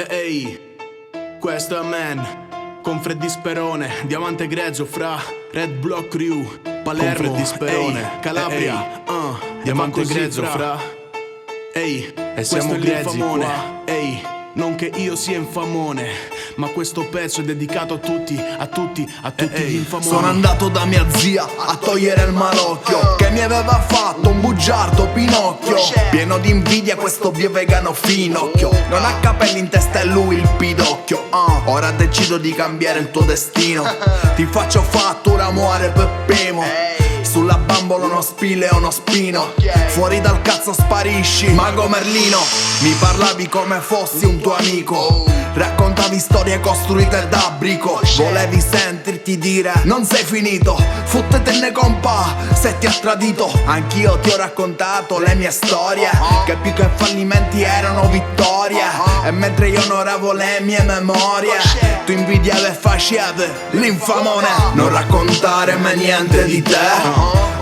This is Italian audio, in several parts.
Ehi, questo è Man con Freddy Sperone, diamante grezzo fra Red Block Crew, Palermo e Disperone, Calabria, diamante grezzo fra. Ehi, e siamo grezzi qua. Ehi, non che io sia infamone, ma questo pezzo è dedicato a tutti gli infamoni. Sono andato da mia zia a togliere il malocchio che mi aveva fatto un bugiardo Pinocchio. Pieno di invidia questo bio vegano finocchio, non ha capelli in testa e lui il pidocchio. Ora decido di cambiare il tuo destino. Ti faccio fattura, muore Peppemo. Sulla bambola uno spile e uno spino. Fuori dal cazzo sparisci, Mago Merlino. Mi parlavi come fossi un tuo amico, raccontavi storie costruite da brico. Volevi sentirti dire non sei finito, fottetene compa se ti ha tradito. Anch'io ti ho raccontato le mie storie, che più che fallimenti erano vittorie. E mentre io onoravo le mie memorie, tu invidiavi e facevi l'infamone. Non raccontare mai niente di te,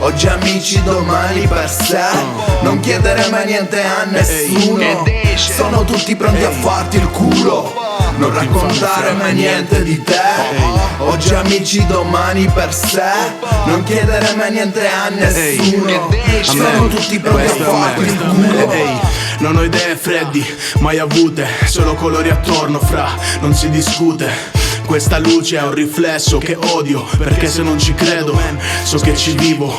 oggi amici, domani per sé. Non chiedere mai niente a nessuno, sono tutti pronti a farti il culo. Non raccontare mai niente di te, oggi amici, domani per sé. Non chiedere mai niente a nessuno, sono tutti pronti a farti il culo. Non ho idee Freddy, mai avute, solo colori attorno fra, non si discute. Questa luce è un riflesso che odio, perché se non ci credo, so che ci vivo.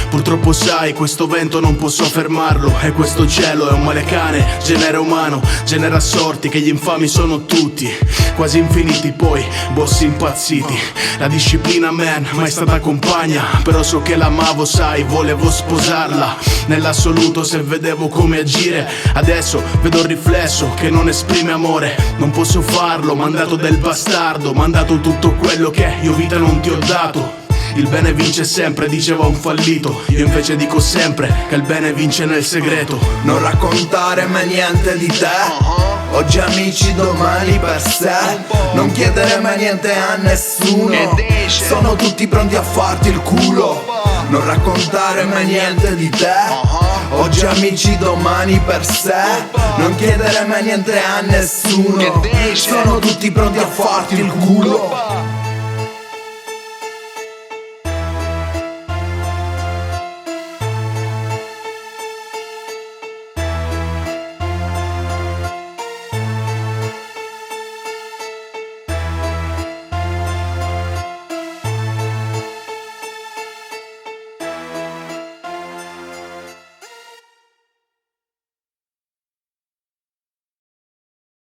Purtroppo sai, questo vento non posso fermarlo, e questo cielo è un male cane, genere umano, genera sorti che gli infami sono tutti, quasi infiniti poi, boss impazziti. La disciplina man, mai stata compagna, però so che l'amavo sai, volevo sposarla. Nell'assoluto se vedevo come agire, adesso vedo il riflesso che non esprime amore. Non posso farlo, mandato del bastardo, mandato tutto quello che io vita non ti ho dato. Il bene vince sempre, diceva un fallito. Io invece dico sempre che il bene vince nel segreto. Non raccontare mai niente di te, oggi amici, domani per sé. Non chiedere mai niente a nessuno, sono tutti pronti a farti il culo. Non raccontare mai niente di te, oggi amici, domani per sé. Non chiedere mai niente a nessuno, sono tutti pronti a farti il culo.